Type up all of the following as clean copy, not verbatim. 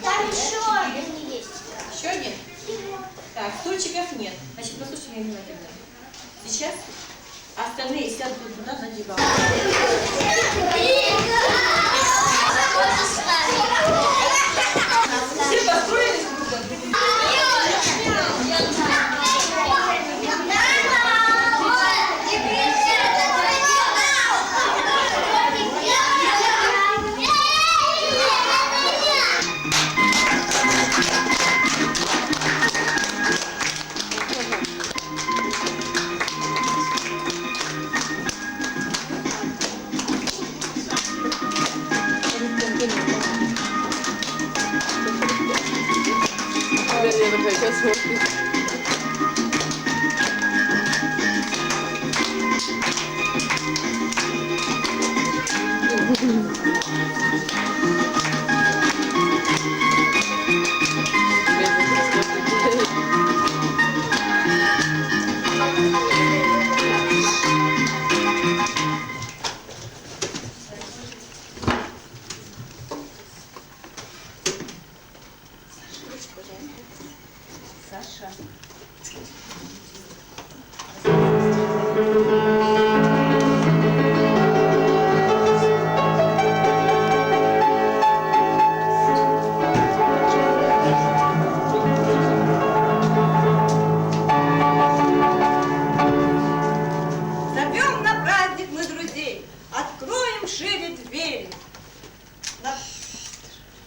Там еще один есть. Еще один? Так, стульчиков нет. Значит, послушай меня внимательно. Сейчас остальные сядут вот туда на диван. Все построились кругом? Саша. Зовем на праздник мы друзей, откроем шире двери.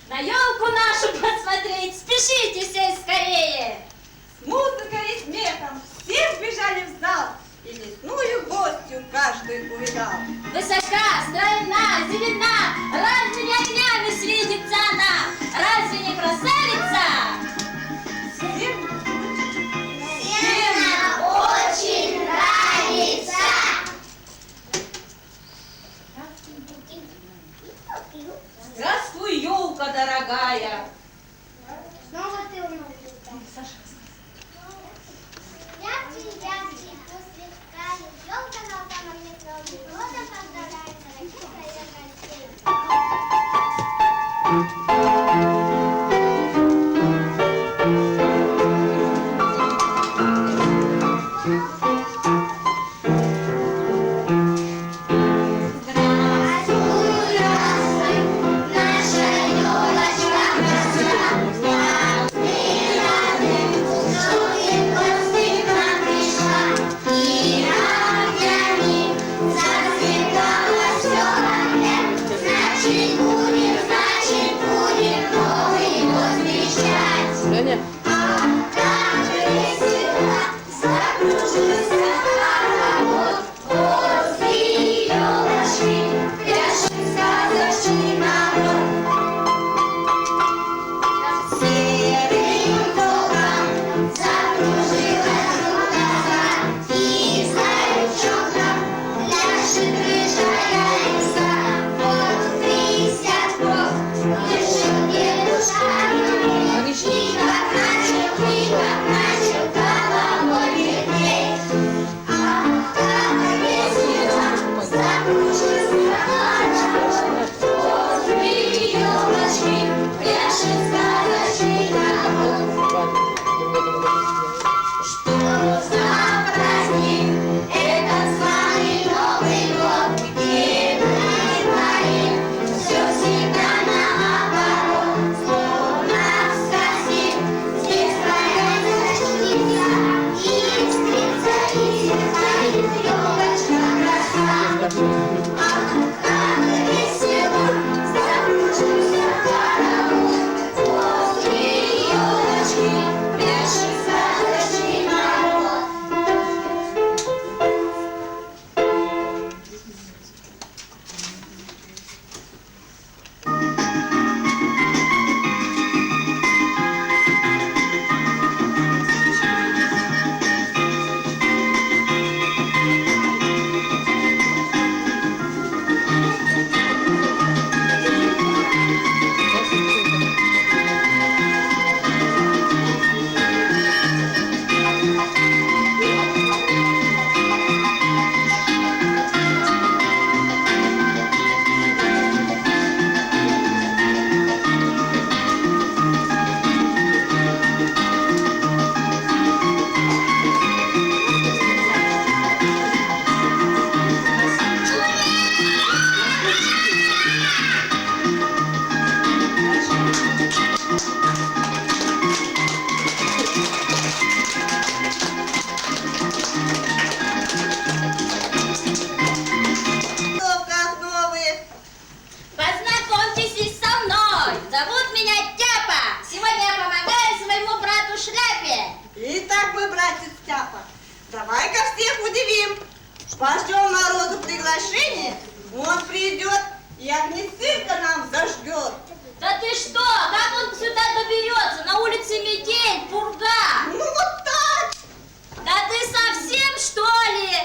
На елку нашу посмотреть, спешите все скорее! С музыкой и смехом все сбежали в зал и лесную приглашение, он придет и огнецирка нам зажгет. Да ты что? Как он сюда доберется? На улице метель, пурга. Ну вот так. Да ты совсем что ли?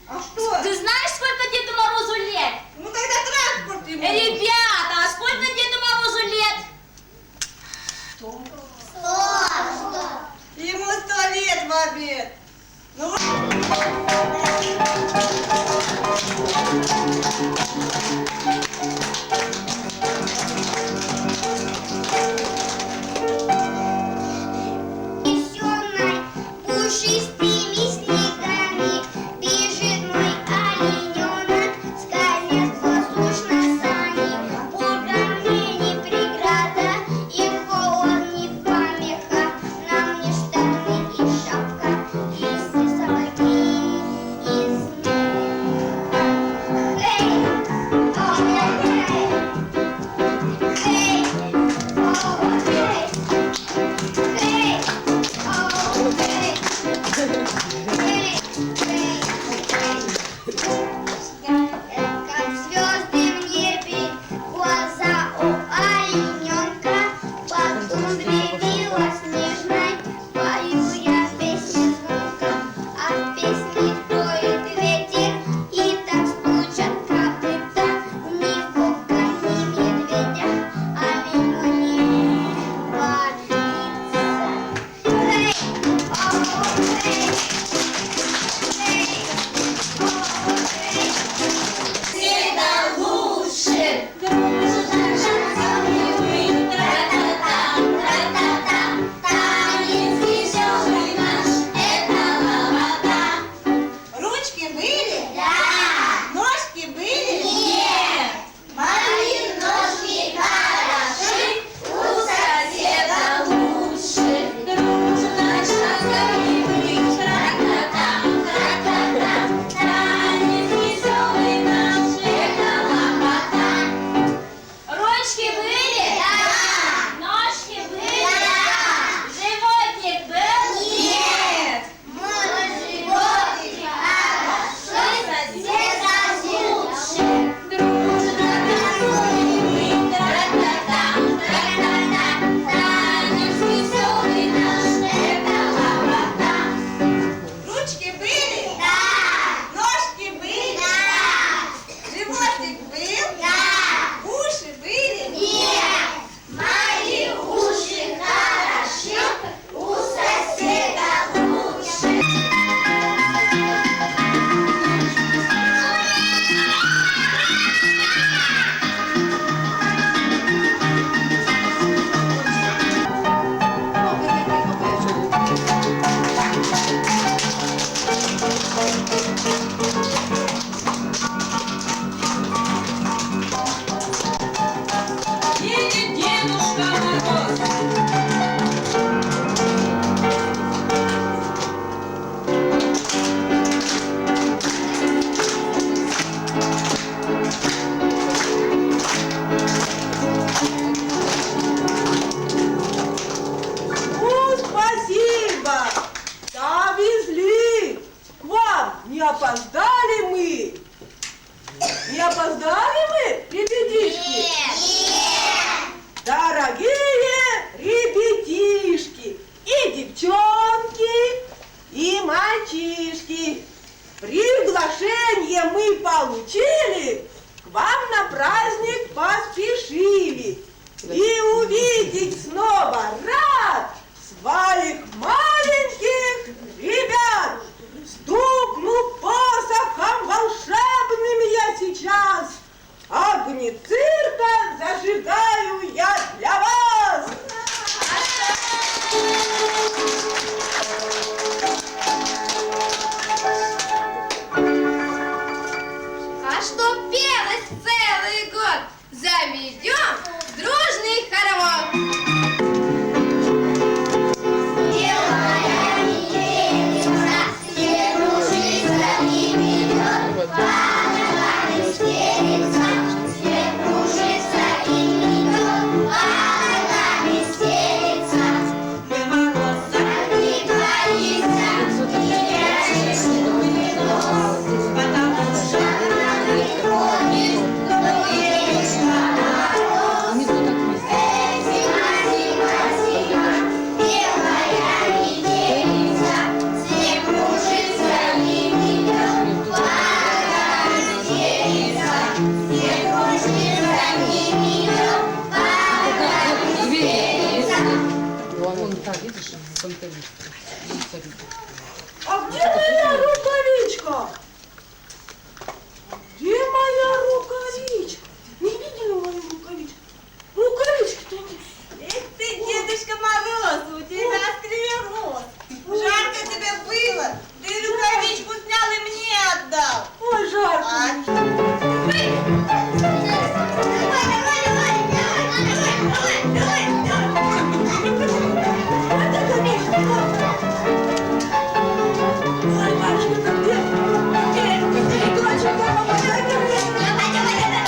А что? Ты знаешь, сколько Деду Морозу лет? Ну тогда транспорт ему. Ребята, а сколько Деду Морозу лет? Ему 100 лет в обед. Ну вот. Весёлой, пушистыми снегами бежит мой оленёнок, скользит воздушно сани. Пурга мне не преграда, и холод не помеха. Нам не штаны и шапка, если сапоги из меха. Эй, о, эй, эй, о, эй. Как звезды в небе, глаза у олененка, по тундре белоснежной пою я песни звука, а в песне поет ветер, и так стучат копыта, ни волка, ни медведя, оленю не боится. Эй, о, эй, Всегда лучше. Тра-та-та, танец веселый наш, это лобода. Ручки были? Да. Ножки были? Нет. Мои ножки хороши, у соседа лучше. Дружно шагали мы, тра-та-та, тра-та-та, танец веселый наш, это лобода. Ручки были? Да. Ножки были? Да. Животик был? Нет. Мой животик хорошо, соседа лучше. Дружно танцуем мы, тра-та-та, тра-та-та, танец веселый наш, это лобода. Ручки были? Да. Ножки были? Да. Животик был? Да. Уши были? Нет. Мои уши хороши, у соседа лучше. Едет Дедушка Мороз. Ну, спасибо! Довезли! К вам не опоздали мы? Не опоздали мы, ребятишки? Дорогие ребятишки, и девчонки, и мальчишки, приглашение мы получили, к вам на праздник поспешили. И увидеть снова рад своих маленьких ребят. Стукну посохом волшебным я сейчас, огни цирка зажигаю я для вас. А что пелось целый год, заведем дружный хоровод. Дело А где моя рукавичка? Где моя рукавичка? Не видела мою рукавичку? Рукавички-то нет. Эх ты, Дедушка Мороз, у тебя склероз. Жарко тебе было, ты рукавичку снял и мне отдал. Ой, жарко. Ой, Машка, где? Доченька, помогай мне.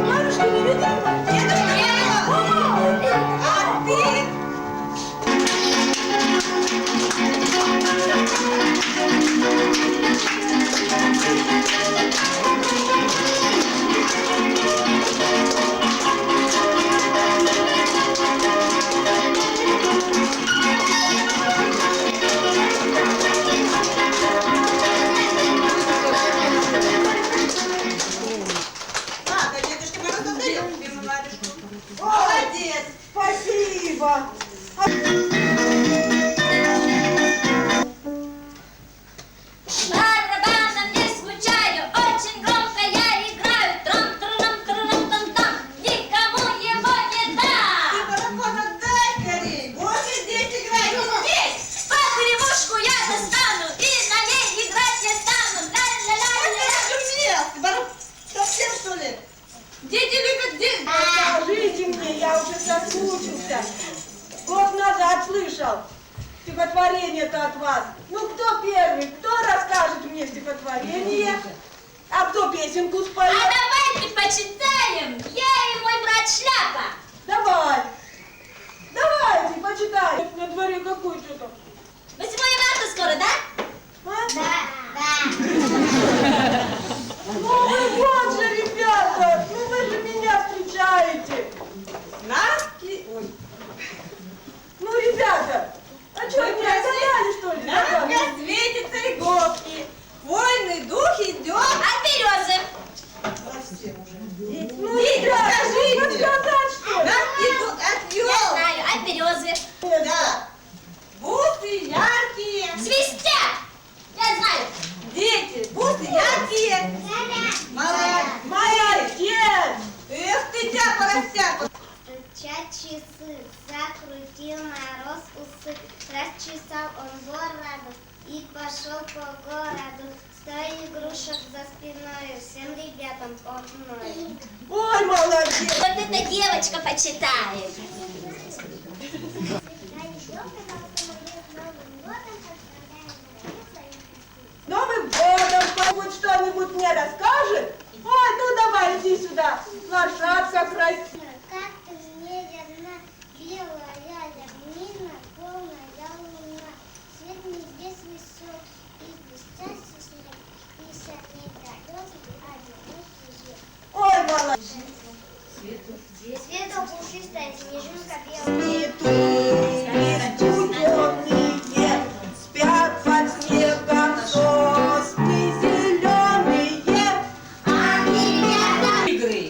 Марушка, не видела? Дедушка Мороз, а ты? Ладно, Дедушка Мороз отдает тебе Марушку. Молодец. Спасибо. Барабаном не скучаю, очень громко я играю. Трам-трам-трам-трам-там-там, никому его не Ты дам. барабан отдай скорей. Больше здесь играть не здесь. Погребушку я достану и на ней играть я стану. Ля-ля-ля-ля-ля. Ты барабан совсем что ли? Дети любят детей. Скажите мне, я уже соскучился. Год назад слышал стихотворение-то от вас. Ну, кто первый? Кто расскажет мне стихотворение? А кто песенку А споет? давайте почитаем. Я и мой брат Шляпа. Давай. Давайте, почитай. На дворе какой что-то? 8 марта скоро, да? А? Ну вы вот же, ребята, ну вы же меня встречаете. Нас? Ой. Ну, ребята, а что, не отгадали, что ли? Нам светятся иголки. Вольный дух идет. От березы. Ну, ребята, ну, подсказать, что ли? Нас идут от Я елок. знаю, от березы. Да. Бусы яркие. Свистят. Я знаю. Дети, бусы яркие. Молодец. Молодец! Эх ты, тяпа-растяпа. Стучат часы, закрутил мороз усы, расчесал он бороду и пошел по городу. 100 игрушек за спиной, всем ребятам по одной. Ой, молодец! Вот эта девочка почитает. Новым годом кто-нибудь что-нибудь мне расскажет? Ой, ну давай, иди сюда. Лошадка красивая. Как ты мне верна, белая ягнина, полная луна. Свет не здесь весел, и блестящий снег, и сад недалёкий, одинокий жив. Ой, молодец. Светло пушистая снежинка белая. Студеные, спят под снегом сосны зеленые. Тигры.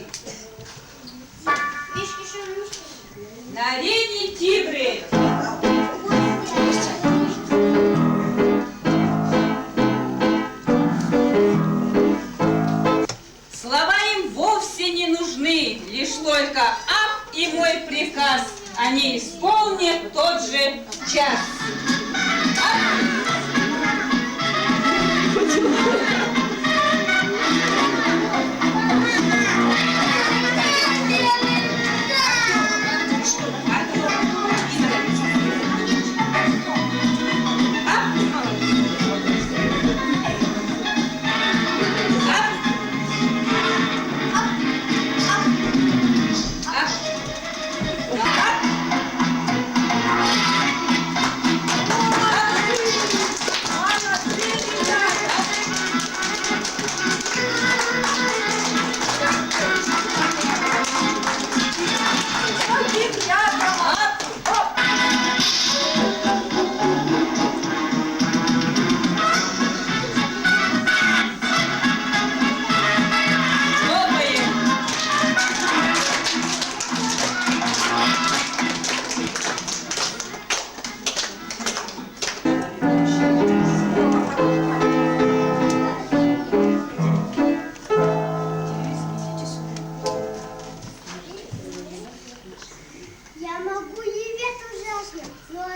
Вишки шумишки. На арене тигры. Слова им вовсе не нужны, лишь только ап и мой приказ. Они исполнят тот же час.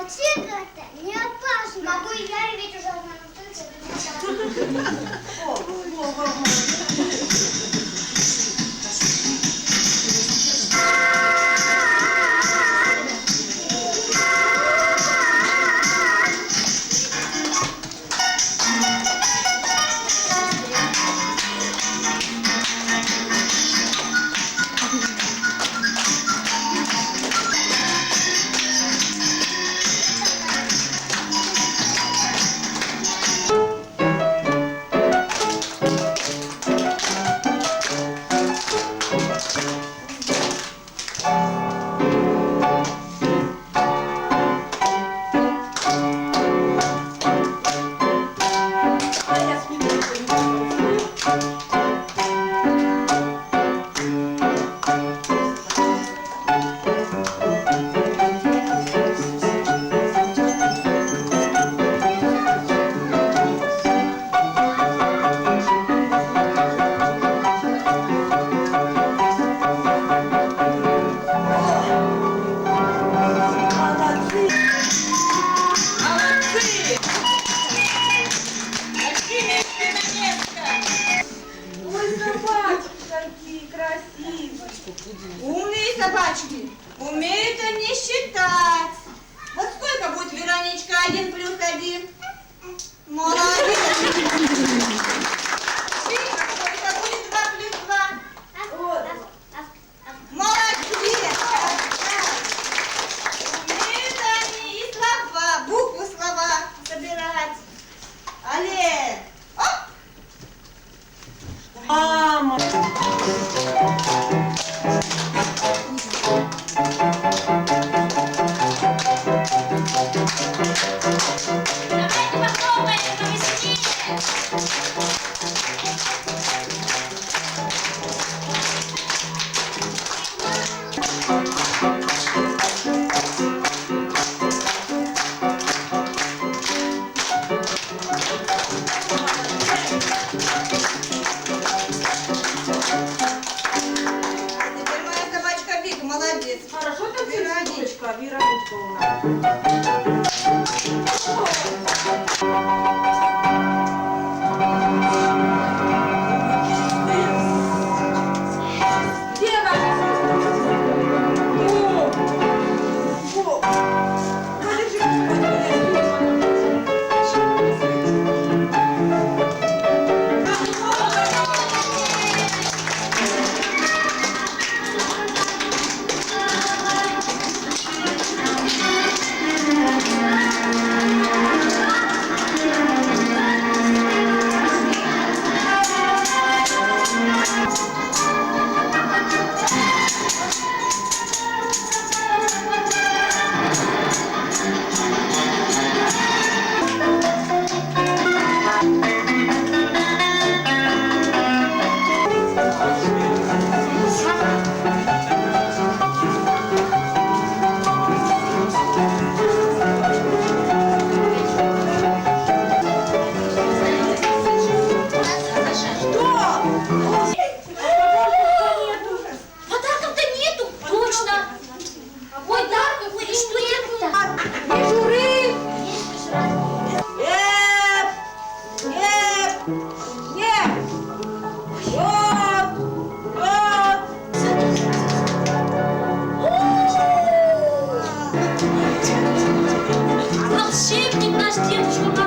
Чикайте, не опасно. Могу и я, и ведь уже А я с ним не молодцы. Молодцы! Пошли вместе на место! Ой, собачки какие красивые. Умные собачки. Умеют они считать. Вот сколько будет, Вероничка, 1 плюс 1? Молодец. Шика, сколько будет 2 плюс 2? Вот. Молодец. Умеют они и слова, буквы слова собирать. Але. Оп! Мама. Давайте похлопаем повеселее. Теперь моя собачка Вика, молодец. Хорошо там Вероничка. Вероничка у нас. Где ваша сестра? Во. Подержи. Подарков-то нету, точно. Ой, да, ой, что это? Не жури! Нет! Нет! Нет! Вот! Вот! Волшебник наш дедушка